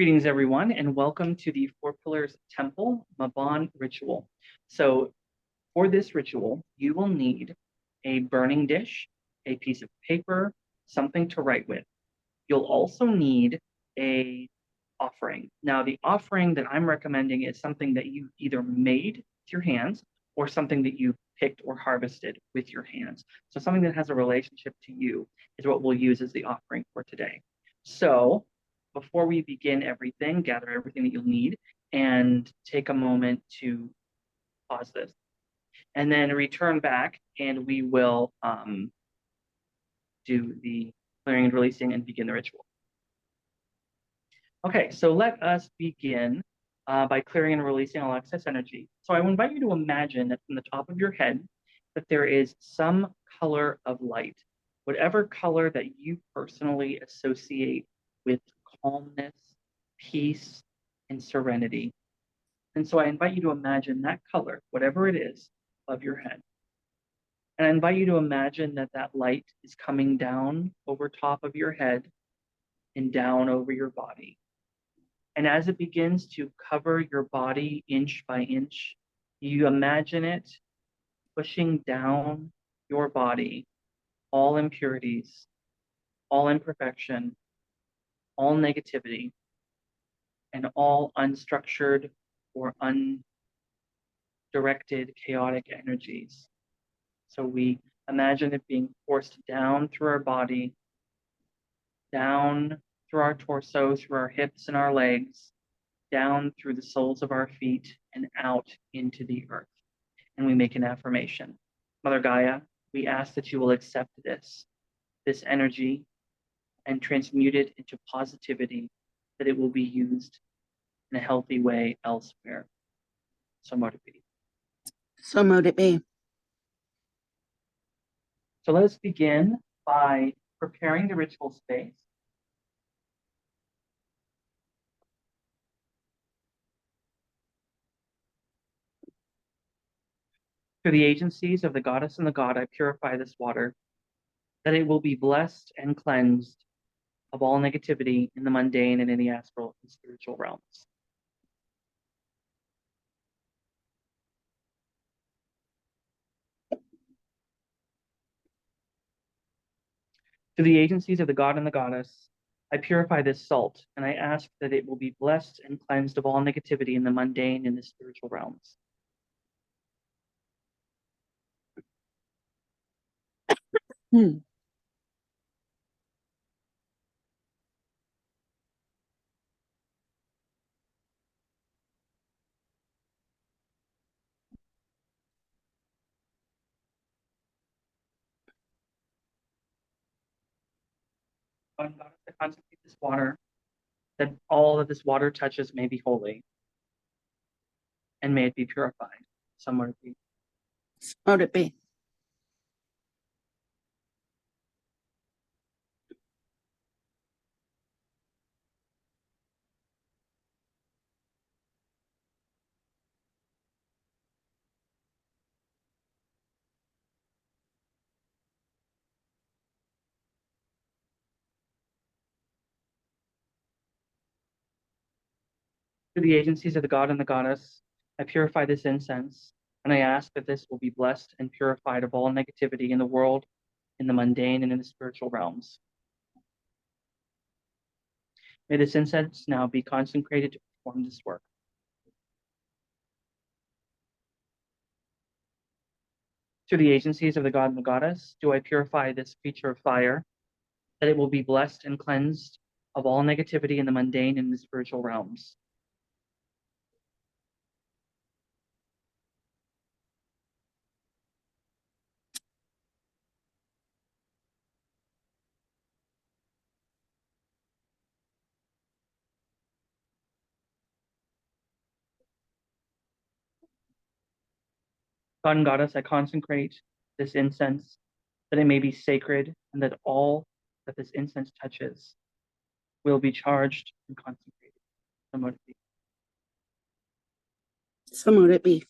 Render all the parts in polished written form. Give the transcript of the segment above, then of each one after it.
Greetings, everyone, and welcome to the Four Pillars Temple Mabon ritual. So, for this ritual, you will need a burning dish, a piece of paper, something to write with. You'll also need a offering. Now, the offering that I'm recommending is something that you either made with your hands or something that you picked or harvested with your hands. So, something that has a relationship to you is what we'll use as the offering for today. So, before we begin everything, gather everything that you'll need and take a moment to pause this and then return back and we will do the clearing and releasing and begin the ritual. Okay, so let us begin by clearing and releasing all excess energy. So I will invite you to imagine that from the top of your head that there is some color of light, whatever color that you personally associate with calmness, peace, and serenity. And so I invite you to imagine that color, whatever it is, above your head. And I invite you to imagine that that light is coming down over top of your head and down over your body. And as it begins to cover your body inch by inch, you imagine it pushing down your body, all impurities, all imperfection, all negativity, and all unstructured or undirected chaotic energies. So we imagine it being forced down through our body, down through our torso, through our hips and our legs, down through the soles of our feet and out into the earth. And we make an affirmation. Mother Gaia, we ask that you will accept this energy, and transmute it into positivity, that it will be used in a healthy way elsewhere. So mote it be. So mote it be. So let us begin by preparing the ritual space. Through the agencies of the goddess and the god, I purify this water, that it will be blessed and cleansed of all negativity in the mundane and in the astral and spiritual realms. Through the agencies of the god and the goddess, I purify this salt, and I ask that it will be blessed and cleansed of all negativity in the mundane and the spiritual realms. God, goddess, I consecrate this water, that all that this water touches may be holy, and may it be purified. Somewhere to be. So mote it be. Through the agencies of the god and the goddess, I purify this incense, and I ask that this will be blessed and purified of all negativity in the world, in the mundane, and in the spiritual realms. May this incense now be consecrated to perform this work. Through the agencies of the god and the goddess, do I purify this creature of fire, that it will be blessed and cleansed of all negativity in the mundane and the spiritual realms. God and goddess, I consecrate this incense, that it may be sacred, and that all that this incense touches will be charged and consecrated. So mote it be.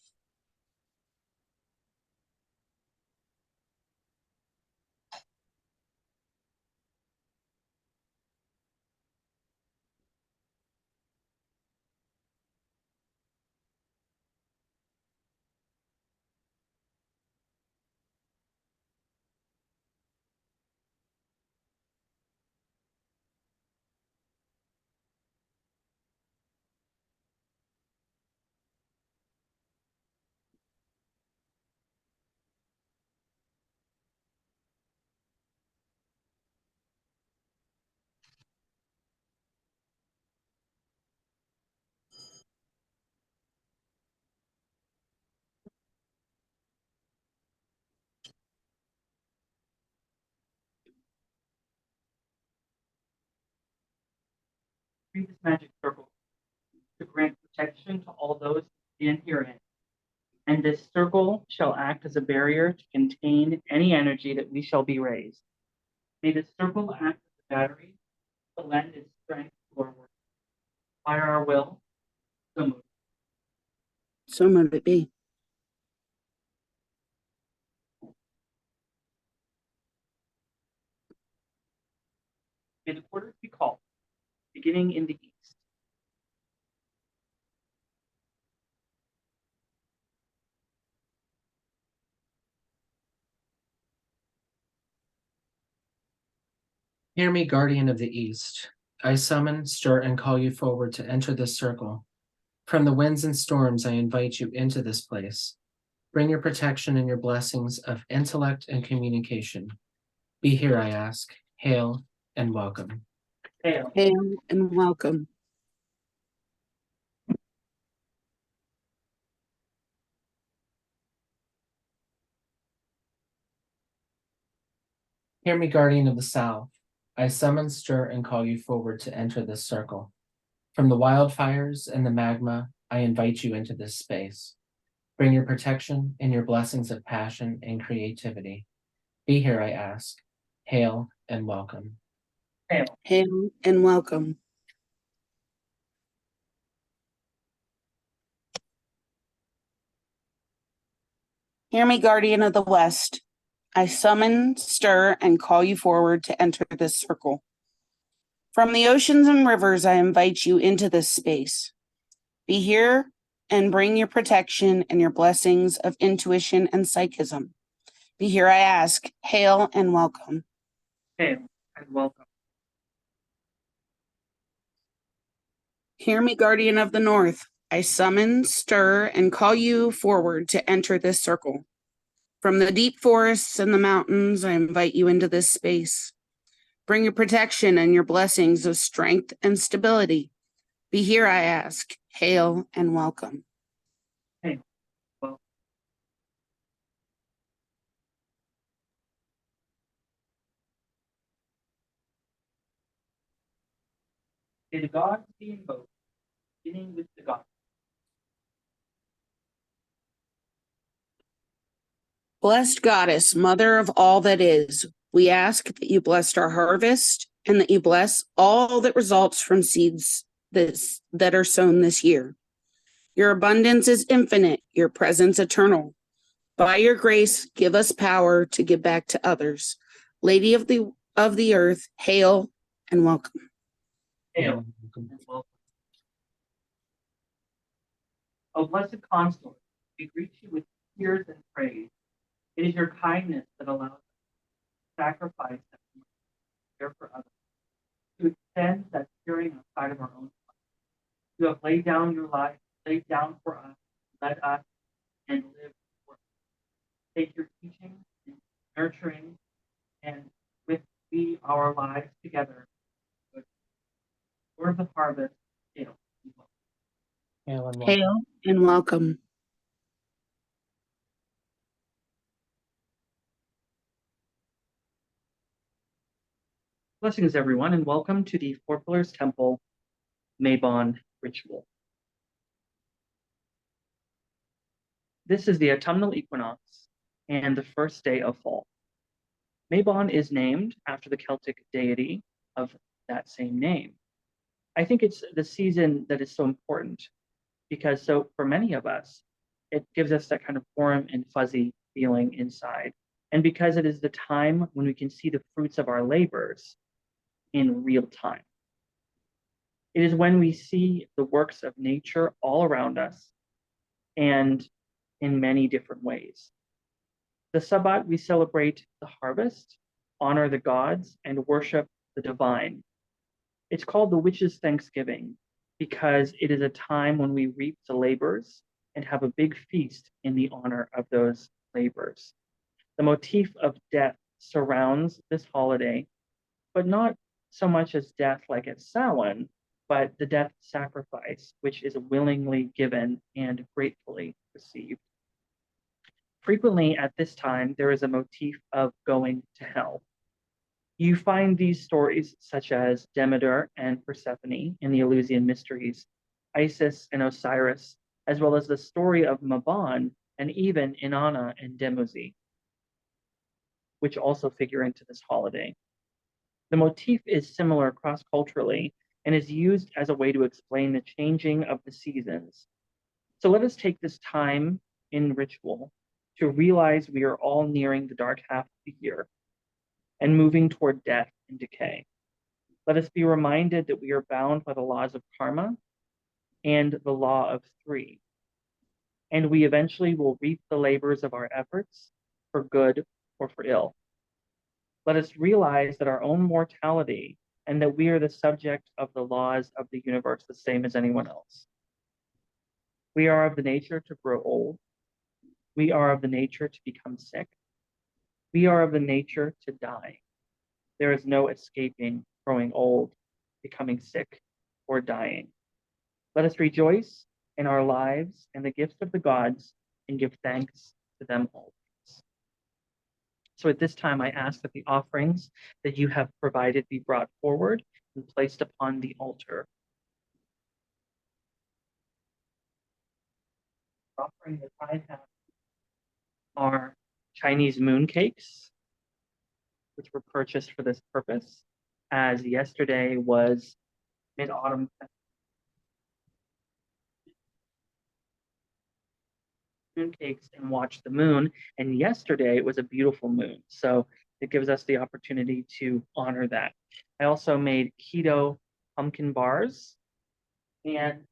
Create this magic circle to grant protection to all those in herein. And this circle shall act as a barrier to contain any energy that we shall be raised. May this circle act as a battery to lend its strength to our work. By our will, so moved. So mote it be. May the quarters be called, beginning in the east. Hear me, guardian of the east. I summon, stir, and call you forward to enter this circle. From the winds and storms, I invite you into this place. Bring your protection and your blessings of intellect and communication. Be here, I ask. Hail and welcome. Hail. Hail and welcome. Hear me, guardian of the south. I summon, stir, and call you forward to enter this circle. From the wildfires and the magma, I invite you into this space. Bring your protection and your blessings of passion and creativity. Be here, I ask. Hail and welcome. Hail. Hail and welcome. Hear me, guardian of the west. I summon, stir, and call you forward to enter this circle. From the oceans and rivers, I invite you into this space. Be here and bring your protection and your blessings of intuition and psychism. Be here, I ask. Hail and welcome. Hail and welcome. Hear me, guardian of the north. I summon, stir, and call you forward to enter this circle. From the deep forests and the mountains, I invite you into this space. Bring your protection and your blessings of strength and stability. Be here, I ask. Hail and welcome. Hail. Welcome. May the gods be invoked, beginning with the gods. Blessed goddess, mother of all that is, we ask that you bless our harvest and that you bless all that results from seeds that are sown this year. Your abundance is infinite, your presence eternal. By your grace, give us power to give back to others. Lady of the earth, hail and welcome. Hail and welcome. O blessed consort, we greet you with tears and praise. It is your kindness that allows us to sacrifice that we care for others, to extend that caring outside of our own life. You have laid down your life, laid down for us, led us, and lived for us. Take your teaching and nurturing, and with we our lives together. Lord of the harvest, hail. Hail and welcome. Hail and welcome. Blessings, everyone, and welcome to the Four Pillars Temple Mabon ritual. This is the autumnal equinox and the first day of fall. Mabon is named after the Celtic deity of that same name. I think it's the season that is so important because so for many of us, it gives us that kind of warm and fuzzy feeling inside. And because it is the time when we can see the fruits of our labors in real time. It is when we see the works of nature all around us and in many different ways. The Sabbat, we celebrate the harvest, honor the gods, and worship the divine. It's called the Witches' Thanksgiving because it is a time when we reap the labors and have a big feast in the honor of those labors. The motif of death surrounds this holiday, but not so much as death like at Samhain, but the death sacrifice, which is willingly given and gratefully received. Frequently at this time, there is a motif of going to hell. You find these stories, such as Demeter and Persephone in the Eleusinian Mysteries, Isis and Osiris, as well as the story of Mabon, and even Inanna and Demuzi, which also figure into this holiday. The motif is similar cross-culturally and is used as a way to explain the changing of the seasons. So let us take this time in ritual to realize we are all nearing the dark half of the year and moving toward death and decay. Let us be reminded that we are bound by the laws of karma and the law of three, and we eventually will reap the labors of our efforts for good or for ill. Let us realize that our own mortality and that we are the subject of the laws of the universe, the same as anyone else. We are of the nature to grow old. We are of the nature to become sick. We are of the nature to die. There is no escaping growing old, becoming sick, or dying. Let us rejoice in our lives and the gifts of the gods and give thanks to them always. So at this time, I ask that the offerings that you have provided be brought forward and placed upon the altar. The offering that I have are Chinese moon cakes, which were purchased for this purpose, as yesterday was Mid-Autumn moon cakes and watch the moon. And yesterday it was a beautiful moon. So it gives us the opportunity to honor that. I also made keto pumpkin bars and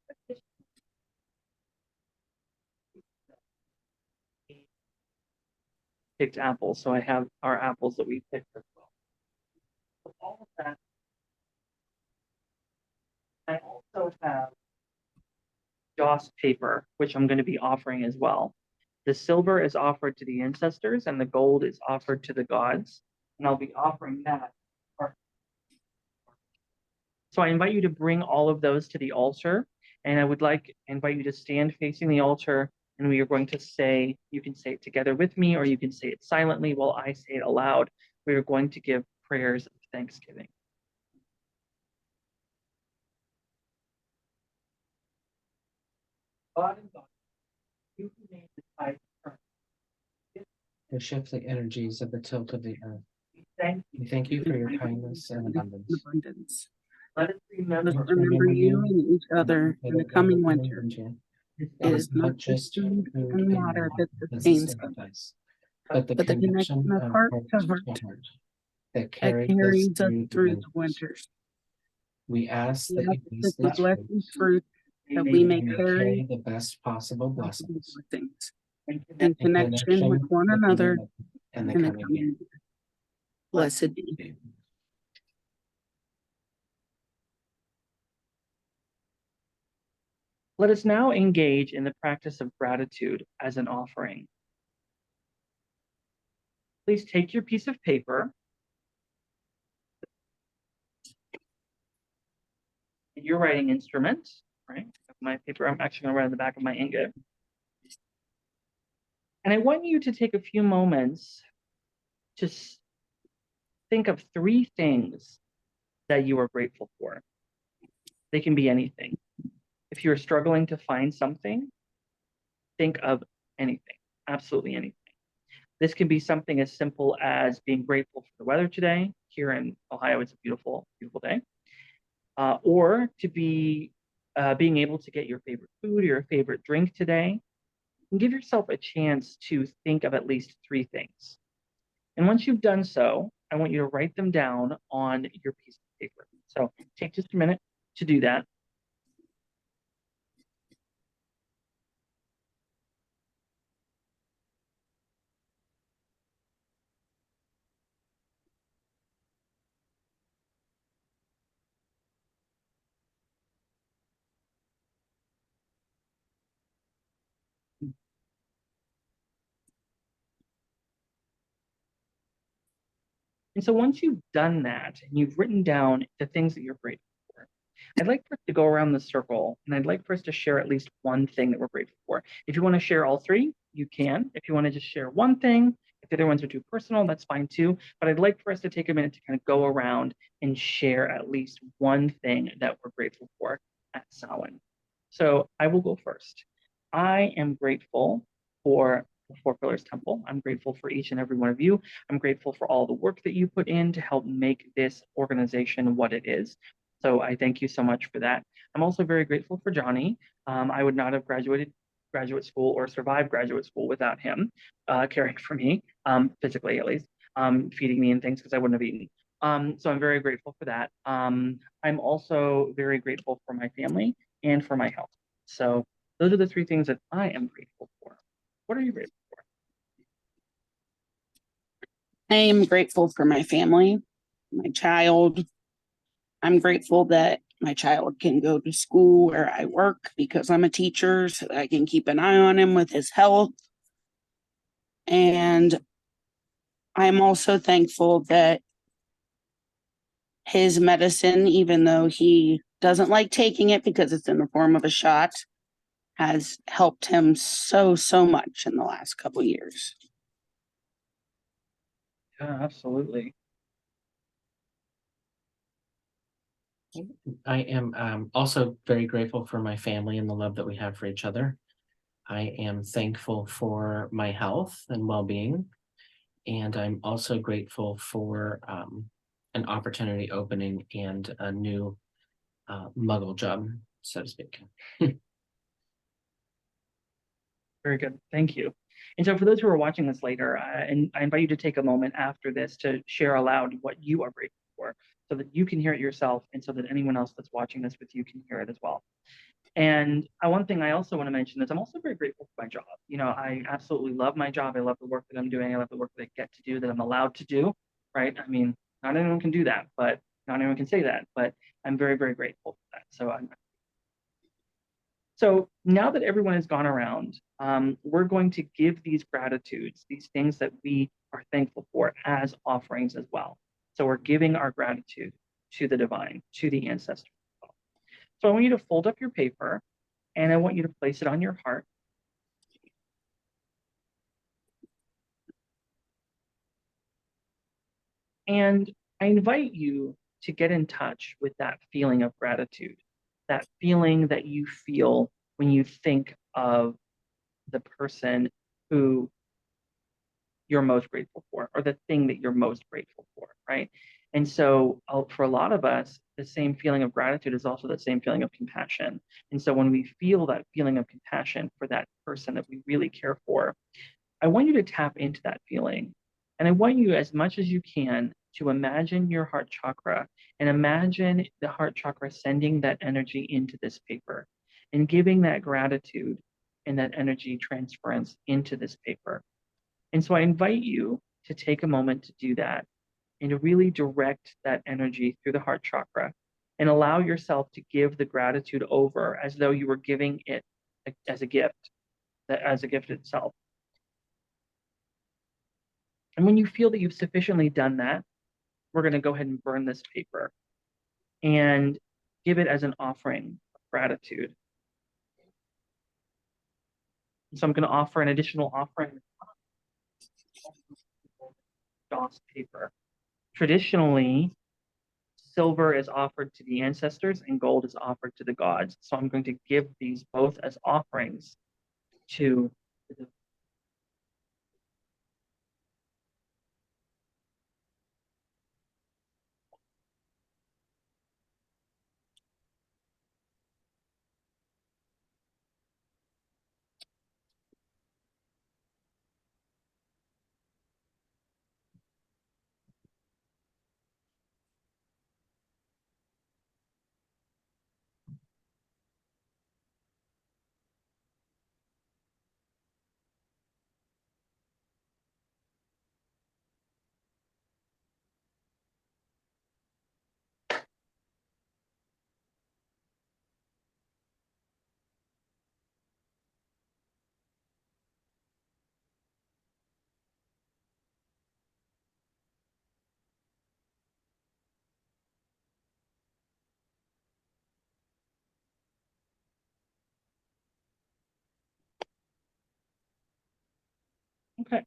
picked apples. So I have our apples that we picked as well. So all of that. I also have Joss paper, which I'm going to be offering as well. The silver is offered to the ancestors and the gold is offered to the gods. And I'll be offering that. So I invite you to bring all of those to the altar. And I would invite you to stand facing the altar. And we are going to say, you can say it together with me, or you can say it silently while I say it aloud. We are going to give prayers of thanksgiving. God and God, you who made the tide turn, To shift the energies of the tilt of the earth. we We thank you for your kindness and abundance. Let us remember Remember you and each other in the coming winter. It is not just food and water that sustains us, but the connection of heart to heart that carries us through the winters. We ask that you bless these fruits, that we may carry the best possible blessings in connection with one another in the in the coming coming year. year. Blessed be. Let us now engage in the practice of gratitude as an offering. Please take your piece of paper and your writing instrument, right? My paper, I'm actually going to write on the back of my ingot. And I want you to take a few moments to think of 3 things that you are grateful for. They can be anything. If you're struggling to find something, think of anything, absolutely anything. This can be something as simple as being grateful for the weather today. Here in Ohio, it's a beautiful, beautiful day. Or to be being able to get your favorite food or your favorite drink today. And give yourself a chance to think of at least 3 things. And once you've done so, I want you to write them down on your piece of paper. So take just a minute to do that. And so once you've done that and you've written down the things that you're grateful for, I'd like for us to go around the circle and I'd like for us to share at least one thing that we're grateful for. If you want to share all 3, you can. If you want to just share one thing, if the other ones are too personal, that's fine too. But I'd like for us to take a minute to kind of go around and share at least one thing that we're grateful for at Samhain. So I will go first. I am grateful for the Four Pillars Temple. I'm grateful for each and every one of you. I'm grateful for all the work that you put in to help make this organization what it is. So I thank you so much for that. I'm also very grateful for Johnny. I would not have graduated graduate school or survived graduate school without him caring for me, physically at least, feeding me and things because I wouldn't have eaten. So I'm very grateful for that. I'm also very grateful for my family and for my health. So those are the three things that I am grateful for. What are you grateful for? I am grateful for my family, my child. I'm grateful that my child can go to school where I work because I'm a teacher, so that I can keep an eye on him with his health. And I'm also thankful that his medicine, even though he doesn't like taking it because it's in the form of a shot, has helped him so much in the last couple years. Yeah, absolutely. I am also very grateful for my family and the love that we have for each other. I am thankful for my health and well-being. And I'm also grateful for an opportunity opening and a new muggle job, so to speak. Very good. Thank you. And so for those who are watching this later, and I invite you to take a moment after this to share aloud what you are grateful for so that you can hear it yourself and so that anyone else that's watching this with you can hear it as well. And one thing I also want to mention is I'm also very grateful for my job. You know, I absolutely love my job. I love the work that I'm doing. I love the work that I get to do, that I'm allowed to do, right? I mean, not anyone can do that, but not anyone can say that, but I'm very grateful for that. So now that everyone has gone around, we're going to give these gratitudes, these things that we are thankful for as offerings as well. So we're giving our gratitude to the divine, to the ancestors. So I want you to fold up your paper and I want you to place it on your heart. And I invite you to get in touch with that feeling of gratitude, that feeling that you feel when you think of the person who you're most grateful for, or the thing that you're most grateful for, right? And so, for a lot of us, the same feeling of gratitude is also the same feeling of compassion. And so, when we feel that feeling of compassion for that person that we really care for, I want you to tap into that feeling. And I want you, as much as you can, to imagine your heart chakra and imagine the heart chakra sending that energy into this paper and giving that gratitude and that energy transference into this paper. And so I invite you to take a moment to do that and to really direct that energy through the heart chakra and allow yourself to give the gratitude over as though you were giving it as a gift, as a gift itself. And when you feel that you've sufficiently done that, we're going to go ahead and burn this paper and give it as an offering of gratitude. So I'm going to offer an additional offering of DOS paper. Traditionally, silver is offered to the ancestors and gold is offered to the gods. So I'm going to give these both as offerings to the. Okay.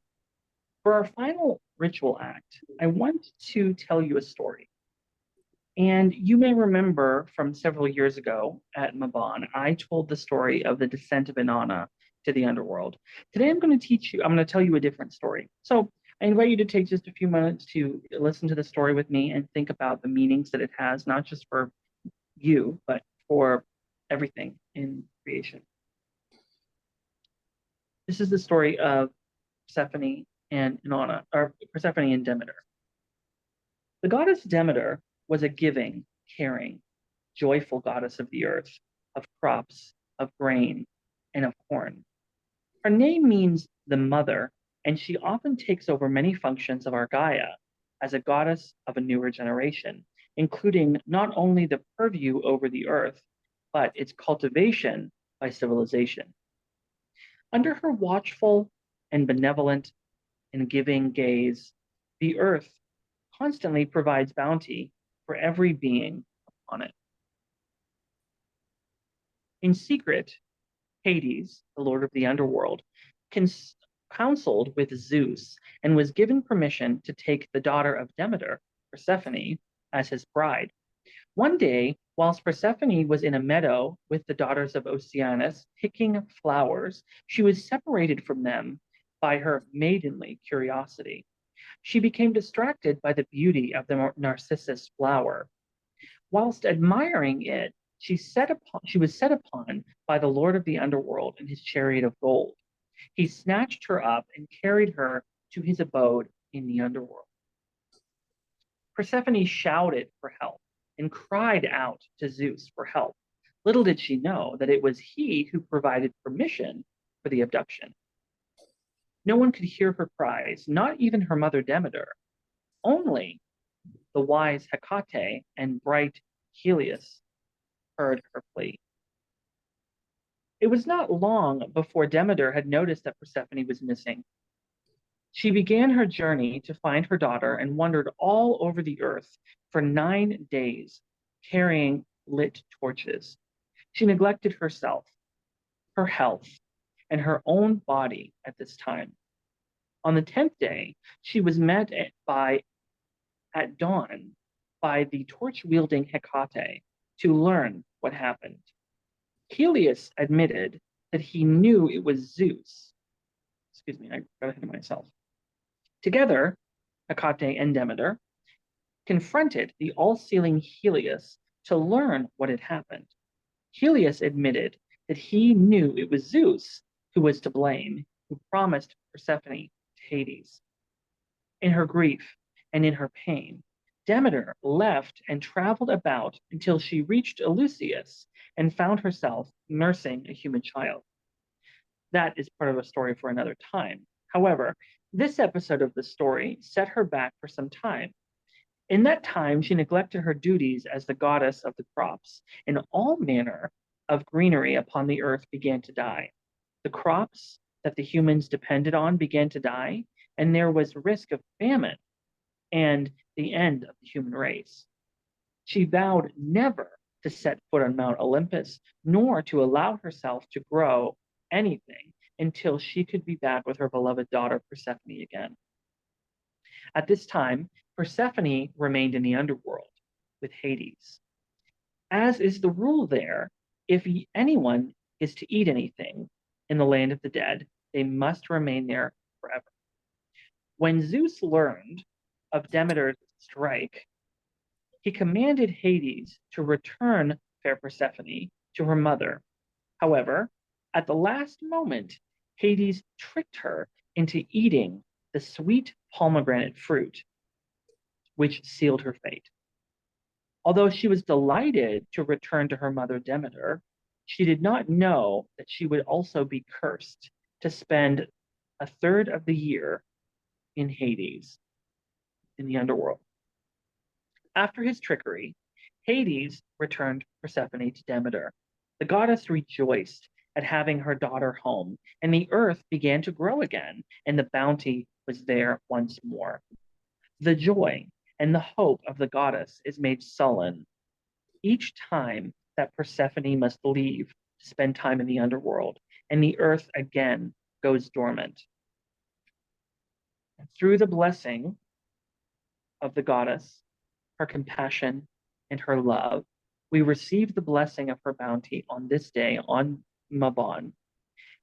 For our final ritual act, I want to tell you a story. And you may remember from several years ago at Mabon, I told the story of the descent of Inanna to the underworld. Today I'm going to tell you a different story. So I invite you to take just a few minutes to listen to the story with me and think about the meanings that it has, not just for you, but for everything in creation. This is the story of Persephone and Inanna, or Persephone and Demeter. The goddess Demeter was a giving, caring, joyful goddess of the earth, of crops, of grain, and of corn. Her name means the mother, and she often takes over many functions of our Gaia as a goddess of a newer generation, including not only the purview over the earth, but its cultivation by civilization. Under her watchful and benevolent and giving gaze, the earth constantly provides bounty for every being on it. In secret, Hades, the lord of the underworld, counseled with Zeus and was given permission to take the daughter of Demeter, Persephone, as his bride. One day, whilst Persephone was in a meadow with the daughters of Oceanus picking flowers, she was separated from them by her maidenly curiosity. She became distracted by the beauty of the narcissus flower. Whilst admiring it, she was set upon by the lord of the underworld in his chariot of gold. He snatched her up and carried her to his abode in the underworld. Persephone shouted for help and cried out to Zeus for help. Little did she know that it was he who provided permission for the abduction. No one could hear her cries, not even her mother Demeter. Only the wise Hecate and bright Helios heard her plea. It was not long before Demeter had noticed that Persephone was missing. She began her journey to find her daughter and wandered all over the earth for 9 days, carrying lit torches. She neglected herself, her health, and her own body at this time. On the 10th day, she was met at dawn by the torch-wielding Hecate to learn what happened. Helios admitted that he knew it was Zeus. Excuse me, I got ahead of myself. Together, Hecate and Demeter confronted the all-seeing Helios to learn what had happened. Helios admitted that he knew it was Zeus who was to blame, who promised Persephone to Hades. In her grief and in her pain, Demeter left and traveled about until she reached Eleusis and found herself nursing a human child. That is part of a story for another time. However, this episode of the story set her back for some time. In that time, she neglected her duties as the goddess of the crops, and all manner of greenery upon the earth began to die. The crops that the humans depended on began to die, and there was risk of famine and the end of the human race. She vowed never to set foot on Mount Olympus, nor to allow herself to grow anything until she could be back with her beloved daughter Persephone again. At this time, Persephone remained in the underworld with Hades. As is the rule there, if anyone is to eat anything in the land of the dead, they must remain there forever. When Zeus learned of Demeter's strike, he commanded Hades to return fair Persephone to her mother. However, at the last moment, Hades tricked her into eating the sweet pomegranate fruit, which sealed her fate. Although she was delighted to return to her mother Demeter, she did not know that she would also be cursed to spend a third of the year in Hades, in the underworld. After his trickery, Hades returned Persephone to Demeter. The goddess rejoiced at having her daughter home, and the earth began to grow again, and the bounty was there once more. The joy and the hope of the goddess is made sullen each time that Persephone must leave to spend time in the underworld, and the earth again goes dormant. Through the blessing of the goddess, her compassion, and her love, we receive the blessing of her bounty on this day on Mabon,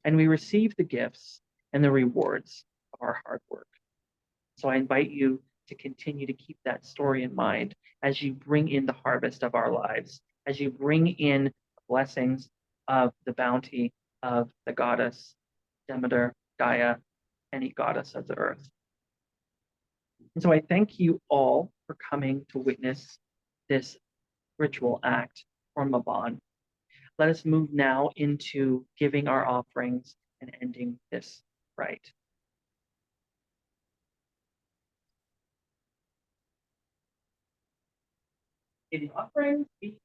and we receive the gifts and the rewards of our hard work. So I invite you to continue to keep that story in mind as you bring in the harvest of our lives, as you bring in the blessings of the bounty of the goddess, Demeter, Gaia, any goddess of the earth. And so I thank you all for coming to witness this ritual act for Mabon. Let us move now into giving our offerings and ending this rite. May the offerings be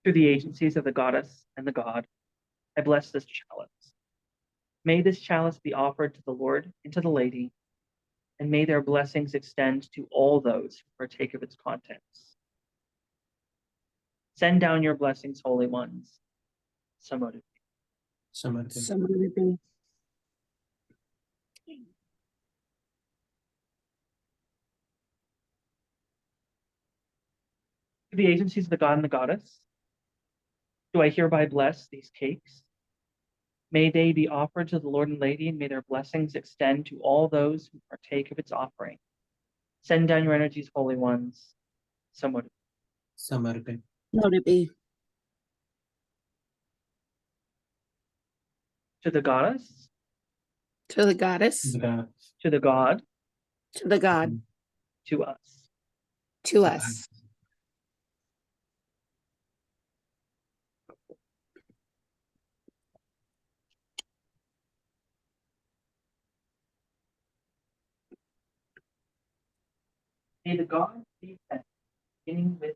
through the agencies of the goddess and the god, I bless this chalice. May this chalice be offered to the Lord and to the Lady, and may their blessings extend to all those who partake of its contents. Send down your blessings, holy ones. Samodu. Someone to Someone would be. To the agencies of the god and the goddess, do I hereby bless these cakes? May they be offered to the Lord and Lady, and may their blessings extend to all those who partake of its offering. Send down your energies, holy ones. Samodu. someone to Would it be? To the goddess, To the goddess, to the god, to the god, to us. to us. May the gods be thanked, beginning with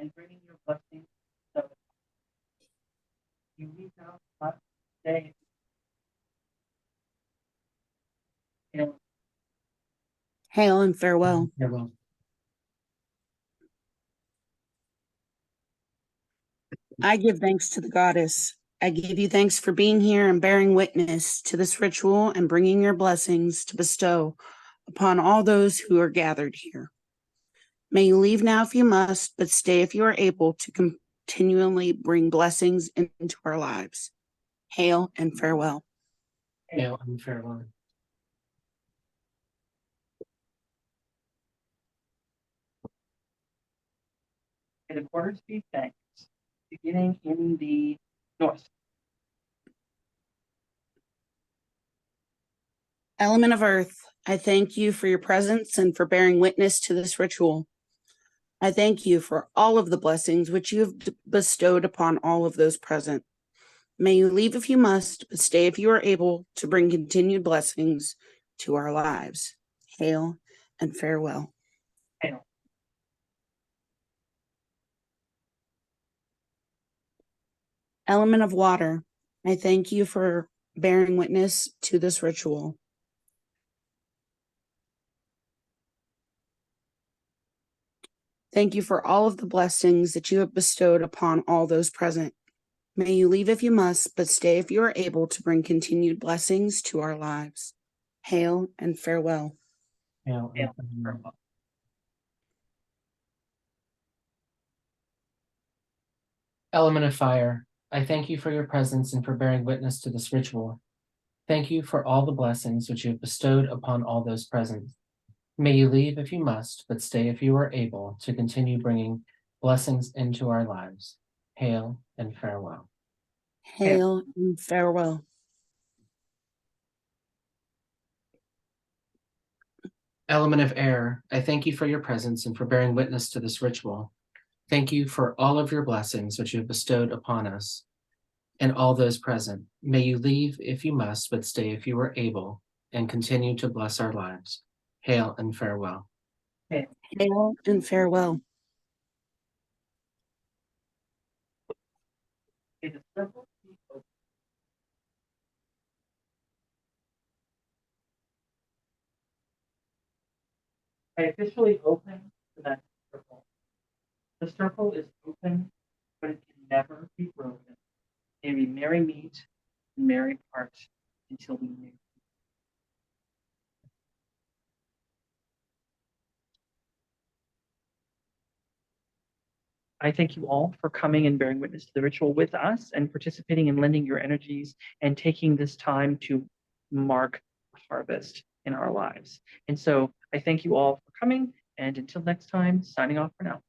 and bringing your blessings. So you leave now last day. And Hail and farewell. farewell. I give thanks to the goddess. I give you thanks for being here and bearing witness to this ritual and bringing your blessings to bestow upon all those who are gathered here. May you leave now if you must, but stay if you are able to continually bring blessings into our lives. Hail and farewell. Hail and farewell. may the quarters be thanked, beginning in the north. Element of earth, I thank you for your presence and for bearing witness to this ritual. I thank you for all of the blessings which you have bestowed upon all of those present. May you leave if you must, but stay if you are able to bring continued blessings to our lives. Hail and farewell. Hail. Element of water, I thank you for bearing witness to this ritual. Thank you for all of the blessings that you have bestowed upon all those present. May you leave if you must, but stay if you are able to bring continued blessings to our lives. Hail and farewell. Hail and Hail. farewell. Element of fire, I thank you for your presence and for bearing witness to this ritual. Thank you for all the blessings which you have bestowed upon all those present. May you leave if you must, but stay if you are able to continue bringing blessings into our lives. Hail and farewell. Hail and farewell. Element of air, I thank you for your presence and for bearing witness to this ritual. Thank you for all of your blessings which you have bestowed upon us and all those present. May you leave if you must, but stay if you are able, and continue to bless our lives. Hail and farewell. Hail and farewell. May the circle be open. I officially open the next circle. The circle is open, but it can never be broken. May we merry meet and merry part until we meet. I thank you all for coming and bearing witness to the ritual with us and participating and lending your energies and taking this time to mark harvest in our lives. And so I thank you all for coming, and until next time, signing off for now.